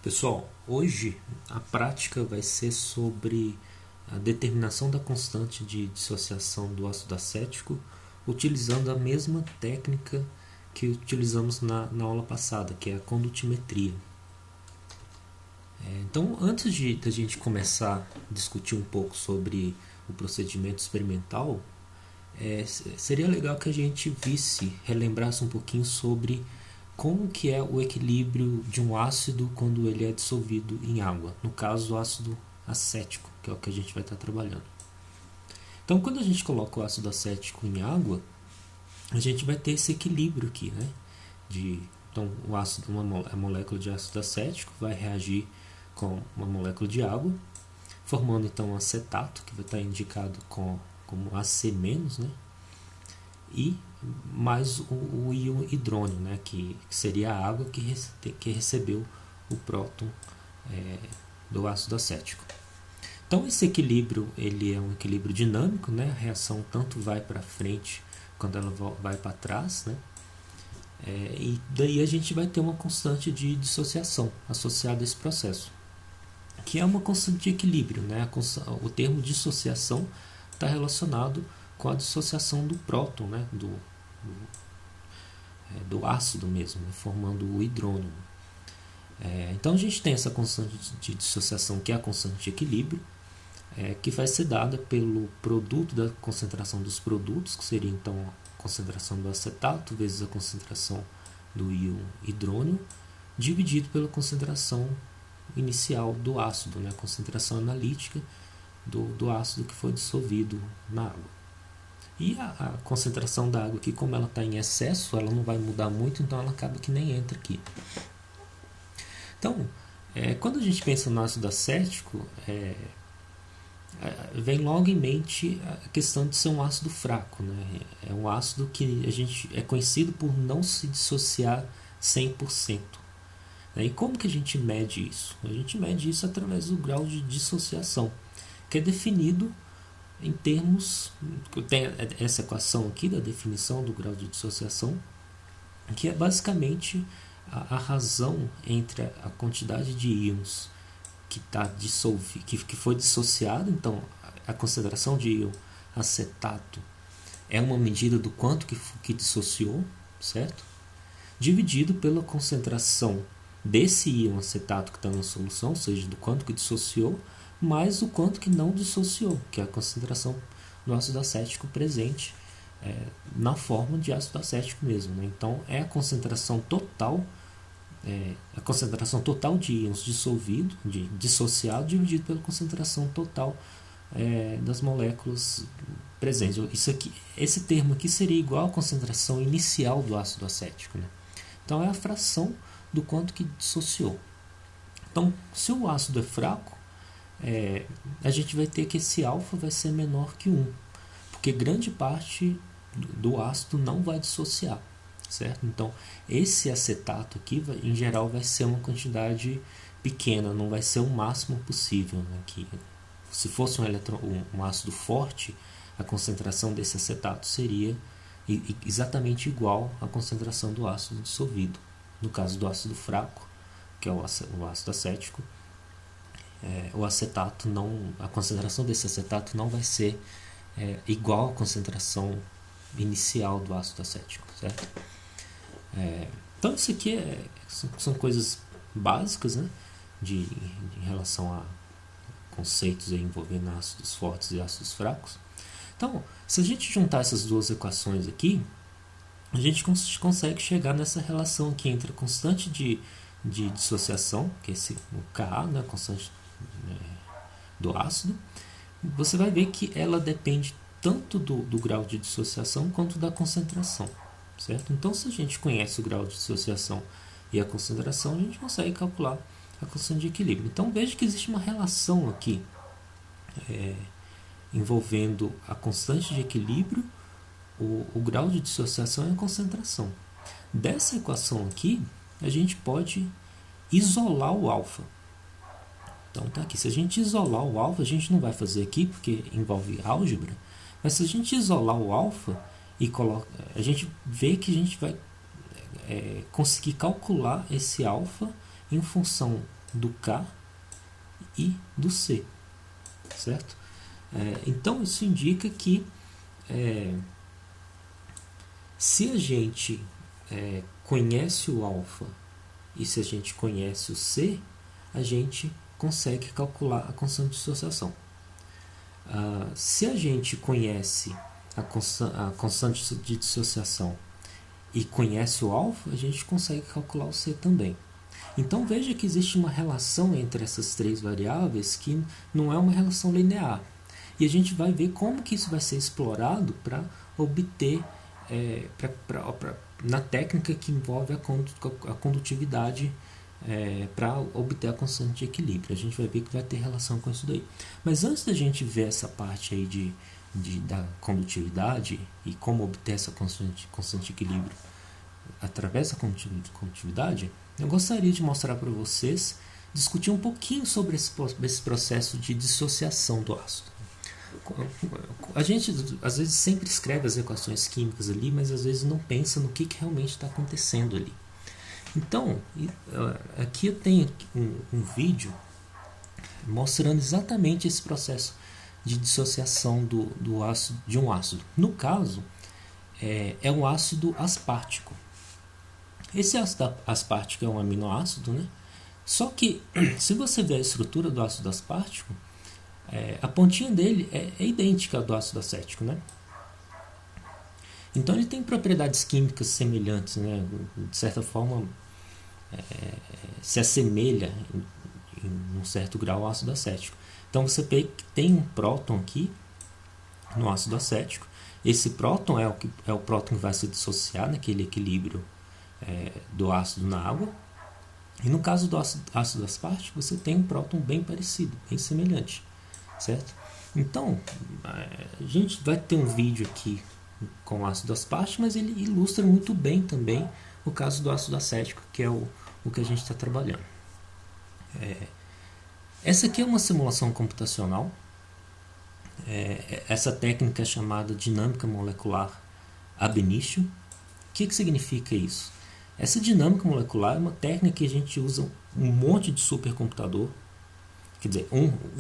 Pessoal, hoje a prática vai ser sobre a determinação da constante de dissociação do ácido acético utilizando a mesma técnica que utilizamos na aula passada, que é a condutimetria. Então, antes de a gente começar a discutir um pouco sobre o procedimento experimental, seria legal que a gente relembrasse um pouquinho sobre como que é o equilíbrio de um ácido quando ele é dissolvido em água, no caso o ácido acético, que é o que a gente vai estar trabalhando. Então, quando a gente coloca o ácido acético em água, a gente vai ter esse equilíbrio aqui, né? Então, a molécula de ácido acético vai reagir com uma molécula de água, formando então um acetato, que vai estar indicado como AC-, né? E mais o íon hidrônio, né? que seria a água que recebeu o próton do ácido acético. Então esse equilíbrio ele é um equilíbrio dinâmico, né? A reação tanto vai para frente quanto ela vai para trás, né? E daí a gente vai ter uma constante de dissociação associada a esse processo, que é uma constante de equilíbrio, né? O termo dissociação está relacionado com a dissociação do próton, né? do ácido mesmo, né? Formando o hidrônio. Então a gente tem essa constante de dissociação, que é a constante de equilíbrio, que vai ser dada pelo produto da concentração dos produtos, que seria então a concentração do acetato vezes a concentração do íon hidrônio, dividido pela concentração inicial do ácido, né, a concentração analítica do ácido que foi dissolvido na água. E a concentração da água aqui, como ela está em excesso, ela não vai mudar muito, então ela acaba que nem entra aqui. Então, quando a gente pensa no ácido acético, vem logo em mente a questão de ser um ácido fraco, né? É um ácido que a gente é conhecido por não se dissociar 100%. E como que a gente mede isso? A gente mede isso através do grau de dissociação, que é definido em termos... Tem essa equação aqui da definição do grau de dissociação, que é basicamente a razão entre a quantidade de íons que foi dissociado. Então a concentração de íon acetato é uma medida do quanto que dissociou, certo? Dividido pela concentração desse íon acetato que está na solução, ou seja, do quanto que dissociou, mais o quanto que não dissociou, que é a concentração do ácido acético presente na forma de ácido acético mesmo, né? Então é a concentração total de íons dissociado dividido pela concentração total das moléculas presentes. Esse termo aqui seria igual à concentração inicial do ácido acético, né? Então é a fração do quanto que dissociou. Então, se o ácido é fraco, a gente vai ter que esse alfa vai ser menor que 1, porque grande parte do ácido não vai dissociar, certo? Então esse acetato aqui em geral vai ser uma quantidade pequena, não vai ser o máximo possível, né? Que se fosse um ácido forte, a concentração desse acetato seria exatamente igual à concentração do ácido dissolvido. No caso do ácido fraco, que é o ácido acético, o acetato a concentração desse acetato não vai ser igual à concentração inicial do ácido acético, certo? Então isso aqui são coisas básicas, né, em relação a conceitos envolvendo ácidos fortes e ácidos fracos. Então, se a gente juntar essas duas equações aqui, a gente consegue chegar nessa relação aqui entre a constante de dissociação, que é o Ka, né, a constante do ácido. Você vai ver que ela depende tanto do grau de dissociação quanto da concentração, certo? Então, se a gente conhece o grau de dissociação e a concentração, a gente consegue calcular a constante de equilíbrio. Então, veja que existe uma relação aqui envolvendo a constante de equilíbrio, o grau de dissociação e a concentração. Dessa equação aqui, a gente pode isolar o alfa. Então tá aqui, se a gente isolar o alfa, a gente não vai fazer aqui porque envolve álgebra, mas se a gente isolar o alfa e a gente vê que a gente vai conseguir calcular esse alfa em função do K e do C, certo? Então isso indica que se a gente conhece o alfa e se a gente conhece o C, a gente consegue calcular a constante de dissociação. Se a gente conhece a constante de dissociação e conhece o alfa, a gente consegue calcular o C também. Então veja que existe uma relação entre essas três variáveis que não é uma relação linear. E a gente vai ver como que isso vai ser explorado para obter, na técnica que envolve a condutividade, para obter a constante de equilíbrio. A gente vai ver que vai ter relação com isso daí. Mas antes da gente ver essa parte aí da condutividade e como obter essa constante de equilíbrio através da condutividade, eu gostaria de mostrar para vocês, discutir um pouquinho sobre esse processo de dissociação do ácido. A gente às vezes sempre escreve as equações químicas ali, mas às vezes não pensa no que realmente está acontecendo ali. Então, aqui eu tenho um vídeo mostrando exatamente esse processo de dissociação do ácido, de um ácido. No caso, é um ácido aspartico. Esse ácido aspartico é um aminoácido, né? Só que, se você ver a estrutura do ácido aspartico, a pontinha dele é idêntica ao do ácido acético, né? Então ele tem propriedades químicas semelhantes, né? De certa forma, se assemelha em um certo grau ao ácido acético. Então você vê que tem um próton aqui no ácido acético. Esse próton é o próton que vai se dissociar naquele equilíbrio do ácido na água. E no caso do ácido aspartico, você tem um próton bem parecido, bem semelhante, certo? Então, a gente vai ter um vídeo aqui com o ácido aspartico, mas ele ilustra muito bem também o caso do ácido acético, que é o que a gente está trabalhando. Essa aqui é uma simulação computacional. Essa técnica é chamada dinâmica molecular ab initio. O que significa isso? Essa dinâmica molecular é uma técnica que a gente usa um monte de supercomputador. Quer dizer,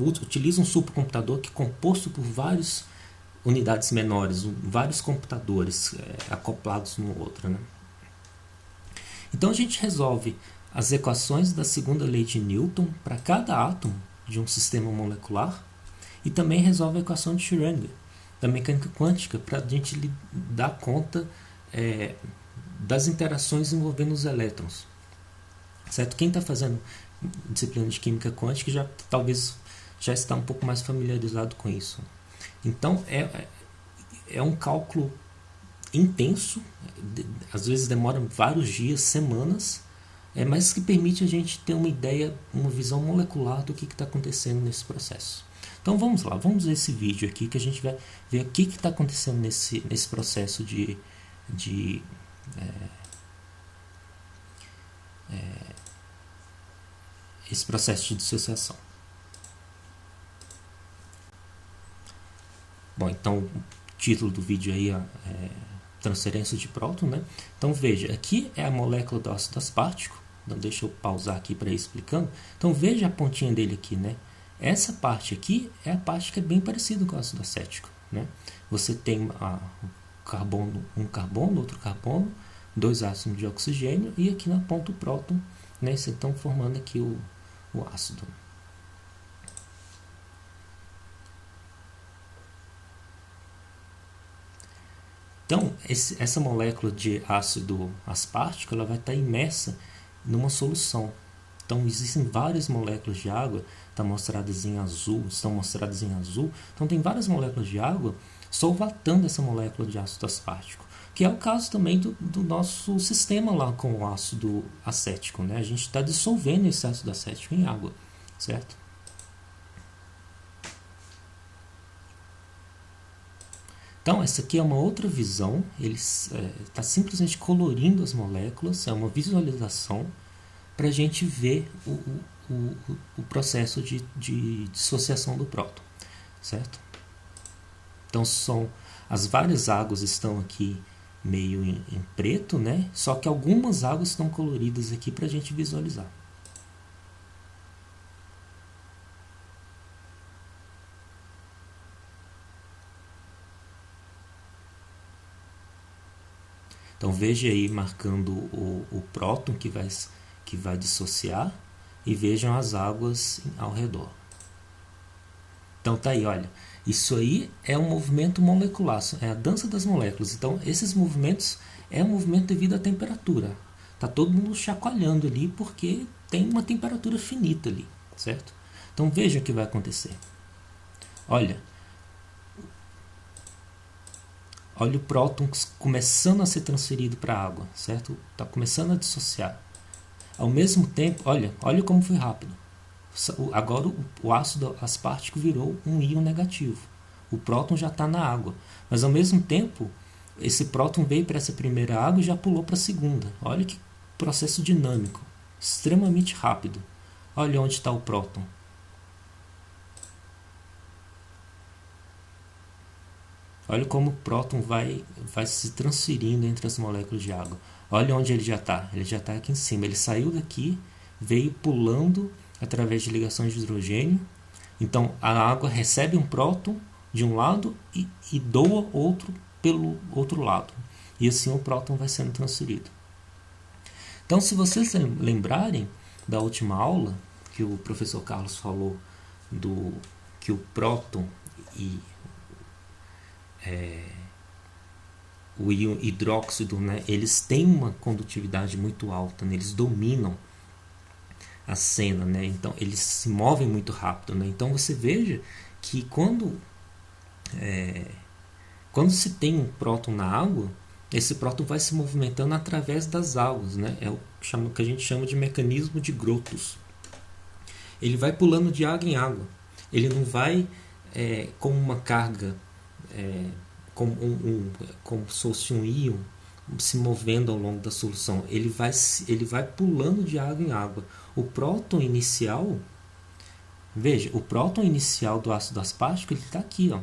utiliza um supercomputador que é composto por várias unidades menores, vários computadores acoplados um no outro, né? Então a gente resolve as equações da segunda lei de Newton para cada átomo de um sistema molecular e também resolve a equação de Schrödinger da mecânica quântica para a gente dar conta das interações envolvendo os elétrons, certo? Quem está fazendo disciplina de química quântica talvez já está um pouco mais familiarizado com isso. Então é um cálculo intenso, às vezes demora vários dias, semanas, mas que permite a gente ter uma ideia, uma visão molecular do que está acontecendo nesse processo. Então vamos lá, vamos ver esse vídeo aqui que a gente vai ver o que está acontecendo nesse processo esse processo de dissociação. Bom, então o título do vídeo aí é transferência de próton, né? Então veja, aqui é a molécula do ácido aspartico. Então deixa eu pausar aqui para ir explicando. Então veja a pontinha dele aqui, né? Essa parte aqui é a parte que é bem parecida com o ácido acético, né? Você tem um carbono, outro carbono, dois átomos de oxigênio e aqui na ponta o próton, né? Vocês estão formando aqui o ácido. Então, essa molécula de ácido aspartico ela vai estar imersa numa solução. Então, existem várias moléculas de água, estão mostradas em azul. Então, tem várias moléculas de água solvatando essa molécula de ácido aspartico, que é o caso também do nosso sistema lá com o ácido acético, né? A gente está dissolvendo esse ácido acético em água, certo? Então, essa aqui é uma outra visão, ele está simplesmente colorindo as moléculas, é uma visualização para a gente ver o processo de dissociação do próton, certo? Então, as várias águas estão aqui meio em preto, né? Só que algumas águas estão coloridas aqui para a gente visualizar. Então veja aí marcando o próton que vai dissociar e vejam as águas ao redor. Então tá aí, olha. Isso aí é um movimento molecular, é a dança das moléculas. Então esses movimentos é um movimento devido à temperatura. Tá todo mundo chacoalhando ali porque tem uma temperatura finita ali, certo? Então veja o que vai acontecer. Olha o próton começando a ser transferido para a água, certo? Está começando a dissociar. Ao mesmo tempo, olha como foi rápido. Agora o ácido aspartico virou um íon negativo. O próton já está na água. Mas ao mesmo tempo, esse próton veio para essa primeira água e já pulou para a segunda. Olha que processo dinâmico, extremamente rápido. Olha onde está o próton. Olha como o próton vai se transferindo entre as moléculas de água. Olha onde ele já está. Ele já está aqui em cima. Ele saiu daqui, veio pulando através de ligações de hidrogênio. Então a água recebe um próton de um lado e doa outro pelo outro lado. E assim o próton vai sendo transferido. Então, se vocês lembrarem da última aula, que o professor Carlos falou que o próton e o íon hidróxido, né, eles têm uma condutividade muito alta, né, eles dominam a cena, né, então eles se movem muito rápido, né, então você veja que quando se tem um próton na água, esse próton vai se movimentando através das águas, né, é o que a gente chama de mecanismo de Grotthuss. Ele vai pulando de água em água, ele não vai com uma carga como se fosse um íon se movendo ao longo da solução. Ele vai pulando de água em água. O próton inicial, veja, o próton inicial do ácido aspartico ele está aqui, ó,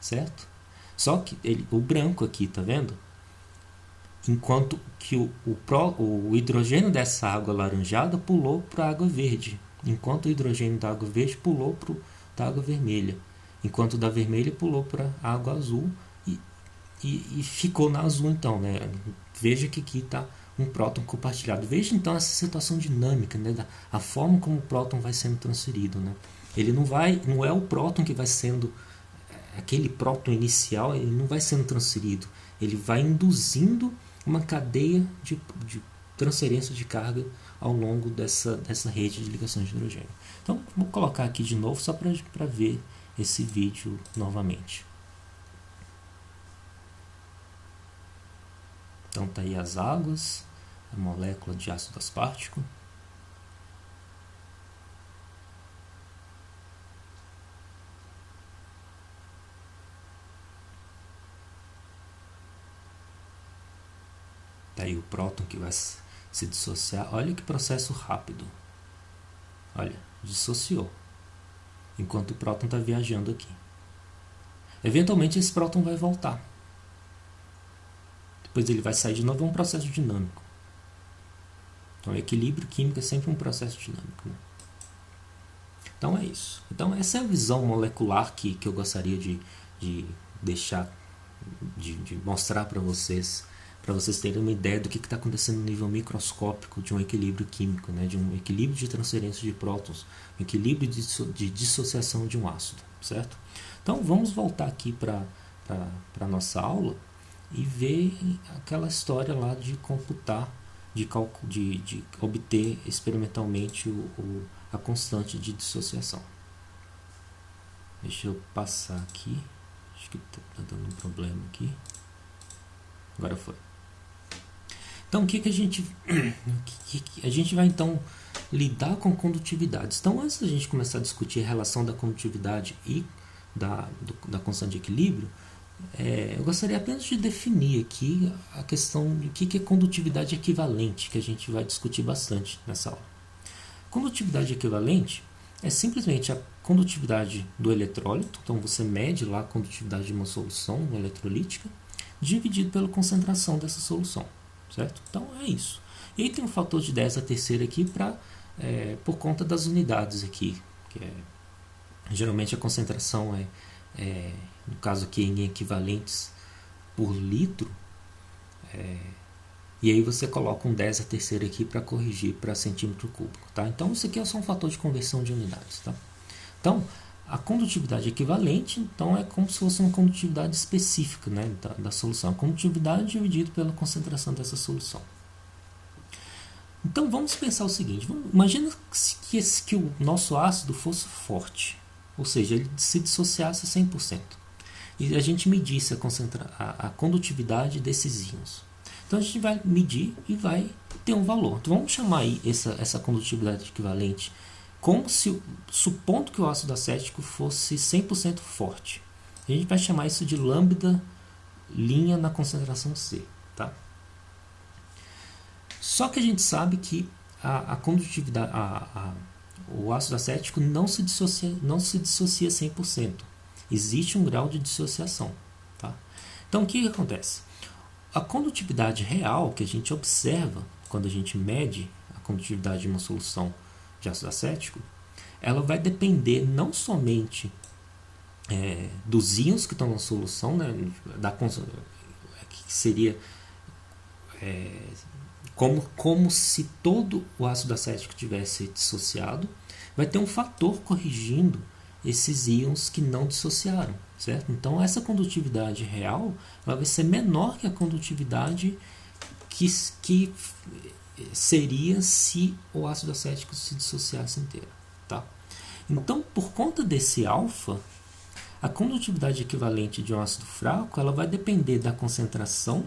certo? Só que o branco aqui, tá vendo? Enquanto que o hidrogênio dessa água laranjada pulou para a água verde, enquanto o hidrogênio da água verde pulou para da água vermelha, enquanto da vermelha pulou para a água azul e ficou na azul. Então, né? Veja que aqui está um próton compartilhado. Veja então essa situação dinâmica, né? A forma como o próton vai sendo transferido, né? Ele não é o próton que vai sendo aquele próton inicial, ele não vai sendo transferido, ele vai induzindo uma cadeia de transferência de carga ao longo dessa rede de ligações de hidrogênio. Então, vou colocar aqui de novo só para ver esse vídeo novamente. Então, tá aí as águas, a molécula de ácido aspartico. Tá aí o próton que vai se dissociar. Olha que processo rápido. Olha, dissociou. Enquanto o próton está viajando aqui. Eventualmente esse próton vai voltar. Depois ele vai sair de novo, é um processo dinâmico. Então o equilíbrio químico é sempre um processo dinâmico, né? Então é isso. Então essa é a visão molecular que eu gostaria de deixar, de mostrar para vocês terem uma ideia do que está acontecendo no nível microscópico de um equilíbrio químico, né? De um equilíbrio de transferência de prótons, um equilíbrio de dissociação de um ácido, certo? Então vamos voltar aqui para a nossa aula e ver aquela história lá de computar, de obter experimentalmente a constante de dissociação. Deixa eu passar aqui, acho que está dando um problema aqui. Agora foi. Então, o que a gente vai então lidar com condutividades. Então, antes da gente começar a discutir a relação da condutividade e da constante de equilíbrio, eu gostaria apenas de definir aqui a questão de o que é condutividade equivalente, que a gente vai discutir bastante nessa aula. Condutividade equivalente é simplesmente a condutividade do eletrólito, então você mede lá a condutividade de uma solução eletrolítica, dividido pela concentração dessa solução, certo? Então é isso. E aí tem um fator de 10 a terceira aqui por conta das unidades aqui, que geralmente a concentração no caso aqui em equivalentes por litro, E aí você coloca um 10 a terceira aqui para corrigir para centímetro cúbico. Tá? Então isso aqui é só um fator de conversão de unidades. Tá? Então a condutividade equivalente então, é como se fosse uma condutividade específica, né, da solução. A condutividade dividida pela concentração dessa solução. Então vamos pensar o seguinte, imagina que o nosso ácido fosse forte, ou seja, ele se dissociasse 100%, e a gente medisse a condutividade desses íons. Então a gente vai medir e vai ter um valor. Então vamos chamar aí essa condutividade equivalente como se, supondo que o ácido acético fosse 100% forte. A gente vai chamar isso de lambda linha na concentração C. Tá? Só que a gente sabe que a condutividade, o ácido acético não se dissocia 100%. Existe um grau de dissociação. Tá? Então o que acontece? A condutividade real que a gente observa quando a gente mede a condutividade de uma solução de ácido acético, ela vai depender não somente dos íons que estão na solução, né, que seria como se todo o ácido acético tivesse dissociado, vai ter um fator corrigindo esses íons que não dissociaram, certo? Então essa condutividade real ela vai ser menor que a condutividade que seria se o ácido acético se dissociasse inteiro. Tá? Então, por conta desse alfa, a condutividade equivalente de um ácido fraco ela vai depender da concentração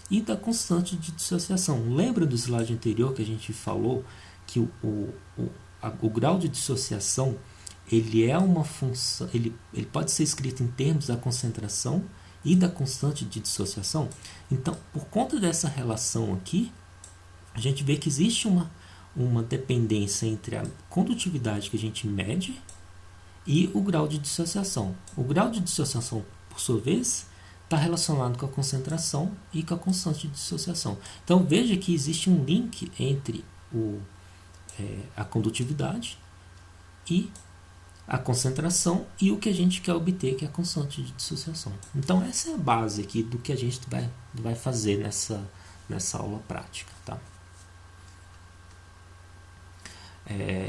e da constante de dissociação. Lembra do slide anterior que a gente falou que o grau de dissociação ele é uma função, ele pode ser escrito em termos da concentração e da constante de dissociação? Então, por conta dessa relação aqui, a gente vê que existe uma dependência entre a condutividade que a gente mede e o grau de dissociação. O grau de dissociação, por sua vez, está relacionado com a concentração e com a constante de dissociação. Então veja que existe um link entre a condutividade e a concentração e o que a gente quer obter, que é a constante de dissociação. Então essa é a base aqui do que a gente vai fazer nessa aula prática. Tá?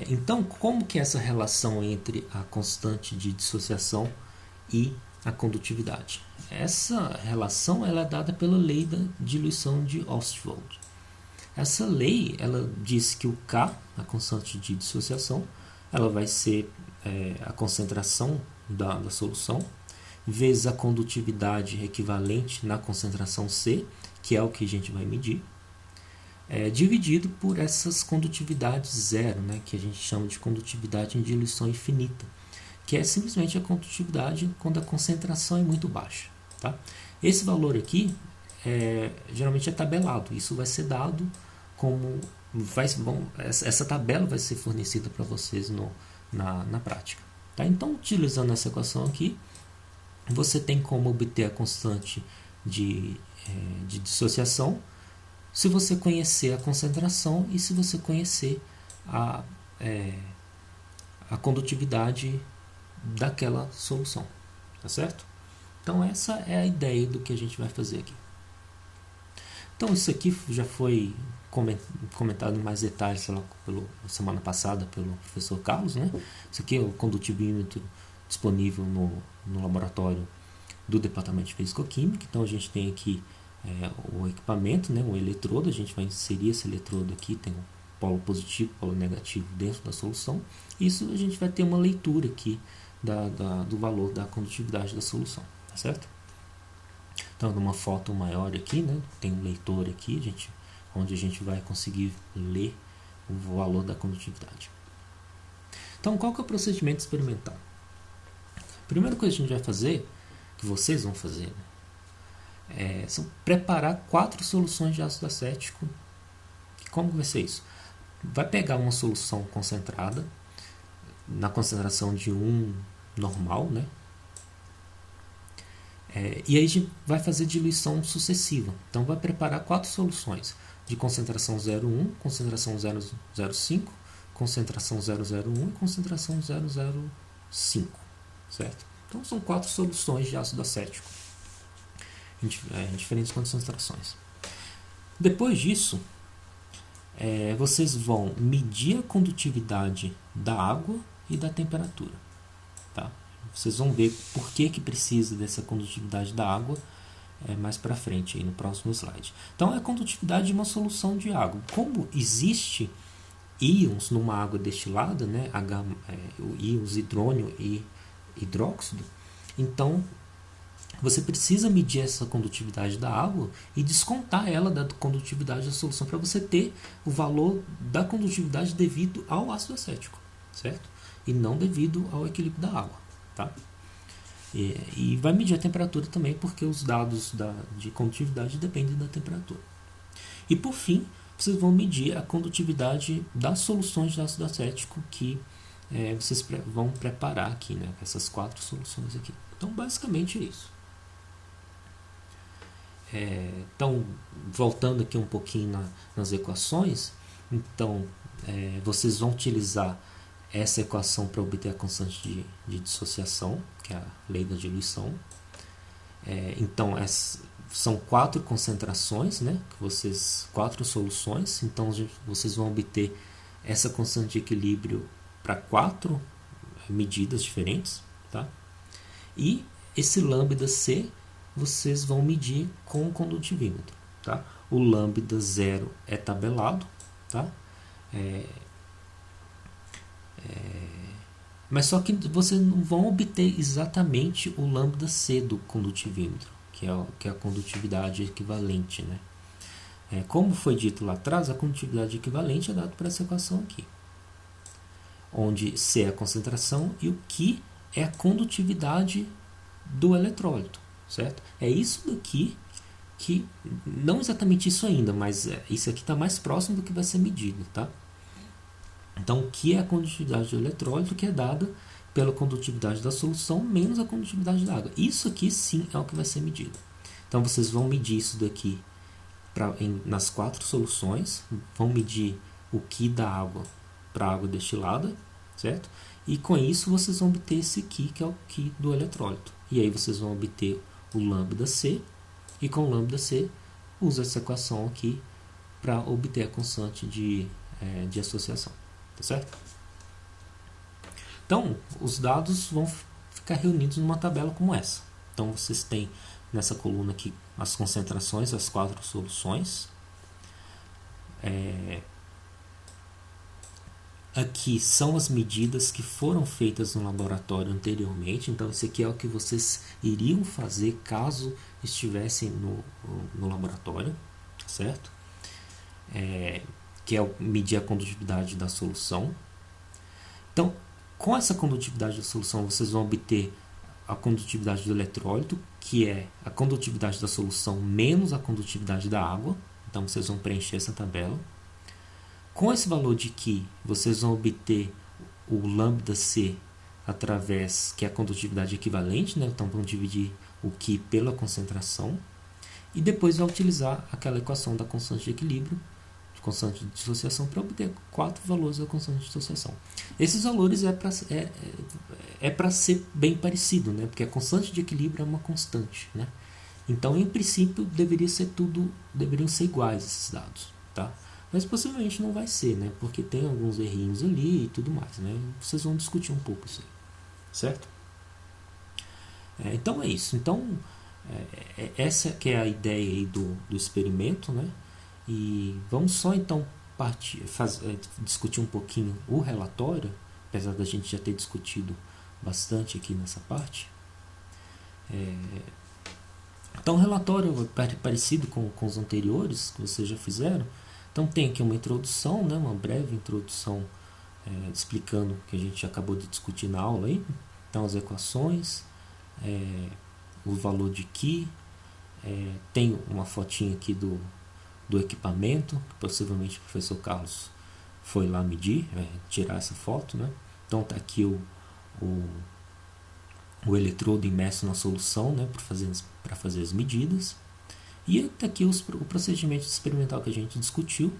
Então, como que é essa relação entre a constante de dissociação e a condutividade? Essa relação ela é dada pela lei da diluição de Ostwald. Essa lei ela diz que o K, a constante de dissociação, ela vai ser a concentração da solução, vezes a condutividade equivalente na concentração C, que é o que a gente vai medir, dividido por essas condutividades zero, né, que a gente chama de condutividade em diluição infinita, que é simplesmente a condutividade quando a concentração é muito baixa. Tá? Esse valor aqui geralmente é tabelado, isso vai ser dado como... essa tabela vai ser fornecida para vocês na prática. Tá? Então, utilizando essa equação aqui, você tem como obter a constante de dissociação se você conhecer a concentração e se você conhecer a condutividade daquela solução. Tá certo? Então essa é a ideia do que a gente vai fazer aqui. Então isso aqui já foi comentado em mais detalhes semana passada pelo professor Carlos. Né? Isso aqui é o condutivímetro disponível no laboratório do Departamento de Físico-Química. Então a gente tem aqui o equipamento, né, o eletrodo, a gente vai inserir esse eletrodo aqui, tem um polo positivo e polo negativo dentro da solução. Isso a gente vai ter uma leitura aqui do valor da condutividade da solução, tá certo? Então, numa foto maior aqui, né, tem um leitor aqui, onde a gente vai conseguir ler o valor da condutividade. Então, qual que é o procedimento experimental? A primeira coisa que a gente vai fazer, que vocês vão fazer, né, são preparar 4 soluções de ácido acético. Como vai ser isso? Vai pegar uma solução concentrada na concentração de 1 normal, né? E aí a gente vai fazer diluição sucessiva. Então vai preparar 4 soluções de concentração 0,1, concentração 0,05, concentração 0,01 e concentração 0,05, certo? Então são 4 soluções de ácido acético em diferentes concentrações. Depois disso, vocês vão medir a condutividade da água e da temperatura. Tá? Vocês vão ver por que precisa dessa condutividade da água mais para frente, aí no próximo slide. Então, é a condutividade de uma solução de água. Como existe íons numa água destilada, né, íons hidrônio e hidróxido, então você precisa medir essa condutividade da água e descontar ela da condutividade da solução para você ter o valor da condutividade devido ao ácido acético, certo? E não devido ao equilíbrio da água, tá? E vai medir a temperatura também, porque os dados de condutividade dependem da temperatura. E por fim, vocês vão medir a condutividade das soluções de ácido acético que vocês vão preparar aqui, né? Essas 4 soluções aqui. Então, basicamente é isso. Então, voltando aqui um pouquinho nas equações, então vocês vão utilizar essa equação para obter a constante de dissociação, que é a lei da diluição. Então, são 4 concentrações, né? 4 soluções, então vocês vão obter essa constante de equilíbrio para 4 medidas diferentes, tá? E esse lambda C vocês vão medir com o condutivímetro, tá? O lambda 0 é tabelado, tá? Mas só que vocês não vão obter exatamente o lambda C do condutivímetro, que é a condutividade equivalente, né? Como foi dito lá atrás, a condutividade equivalente é dada por essa equação aqui, onde C é a concentração e o Q é a condutividade do eletrólito, certo? É isso daqui que, não exatamente isso ainda, mas isso aqui está mais próximo do que vai ser medido, tá? Então, o que é a condutividade do eletrólito, que é dada pela condutividade da solução menos a condutividade da água. Isso aqui sim é o que vai ser medido. Então, vocês vão medir isso daqui nas 4 soluções, vão medir o Q da água para a água destilada, certo? E com isso vocês vão obter esse Q, que é o Q do eletrólito. E aí vocês vão obter o lambda C, e com o lambda C, usa essa equação aqui para obter a constante de associação. Tá certo? Então, os dados vão ficar reunidos numa tabela como essa. Então, vocês têm nessa coluna aqui as concentrações, as 4 soluções. Aqui são as medidas que foram feitas no laboratório anteriormente. Então, esse aqui é o que vocês iriam fazer caso estivessem no laboratório, certo? Que é medir a condutividade da solução. Então, com essa condutividade da solução, vocês vão obter a condutividade do eletrólito, que é a condutividade da solução menos a condutividade da água. Então, vocês vão preencher essa tabela. Com esse valor de Q, vocês vão obter o lambda C através, que é a condutividade equivalente, né? Então, vão dividir o Q pela concentração. E depois vai utilizar aquela equação da constante de equilíbrio, constante de dissociação, para obter 4 valores da constante de dissociação. Esses valores é para ser bem parecido, né? Porque a constante de equilíbrio é uma constante, né? Então, em princípio, deveriam ser iguais esses dados, tá? Mas possivelmente não vai ser, né? Porque tem alguns errinhos ali e tudo mais, né? Vocês vão discutir um pouco isso aí, certo? Então é isso. Então, essa que é a ideia aí do experimento, né? E vamos só então discutir um pouquinho o relatório, apesar da gente já ter discutido bastante aqui nessa parte. Então o relatório é parecido com os anteriores que vocês já fizeram. Então tem aqui uma introdução, né, uma breve introdução explicando o que a gente acabou de discutir na aula aí. Então as equações, o valor de Q, tem uma fotinha aqui do equipamento, que possivelmente o professor Carlos foi lá medir, tirar essa foto, né? Então está aqui o eletrodo imerso na solução, né, para fazer as medidas. E está aqui o procedimento experimental que a gente discutiu.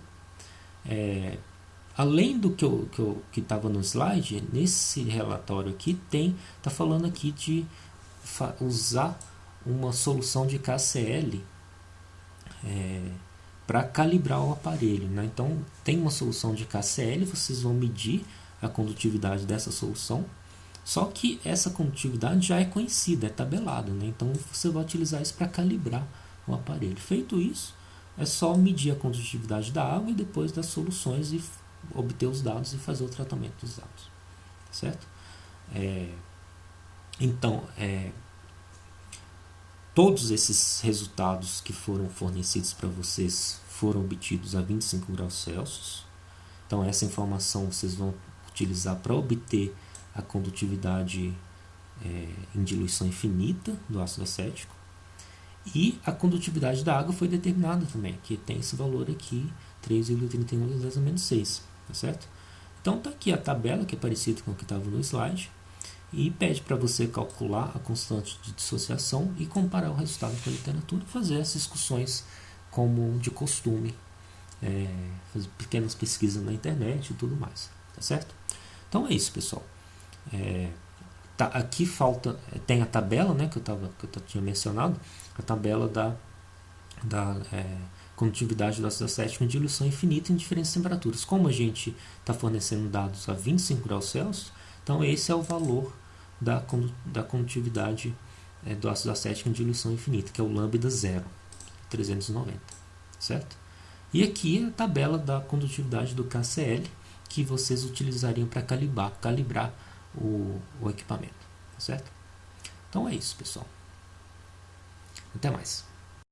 Além do que estava no slide, nesse relatório aqui está falando aqui de usar uma solução de KCl para calibrar o aparelho, né? Então, tem uma solução de KCl, vocês vão medir a condutividade dessa solução, só que essa condutividade já é conhecida, é tabelada, né? Então, você vai utilizar isso para calibrar o aparelho. Feito isso, é só medir a condutividade da água e depois das soluções e obter os dados e fazer o tratamento dos dados, certo? Então, todos esses resultados que foram fornecidos para vocês foram obtidos a 25 graus Celsius. Então, essa informação vocês vão utilizar para obter a condutividade em diluição infinita do ácido acético. E a condutividade da água foi determinada também, que tem esse valor aqui, 3,31 × 10⁻⁶, tá certo? Então, está aqui a tabela, que é parecida com o que estava no slide, e pede para você calcular a constante de dissociação e comparar o resultado com a literatura e fazer essas discussões como de costume, fazer pequenas pesquisas na internet e tudo mais, tá certo? Então é isso, pessoal. Aqui tem a tabela, né, que eu tinha mencionado, a tabela da condutividade do ácido acético em diluição infinita em diferentes temperaturas. Como a gente está fornecendo dados a 25 graus Celsius, então esse é o valor da condutividade do ácido acético em diluição infinita, que é o lambda 0, 390, certo? E aqui é a tabela da condutividade do KCl, que vocês utilizariam para calibrar o equipamento, certo? Então é isso, pessoal. Até mais.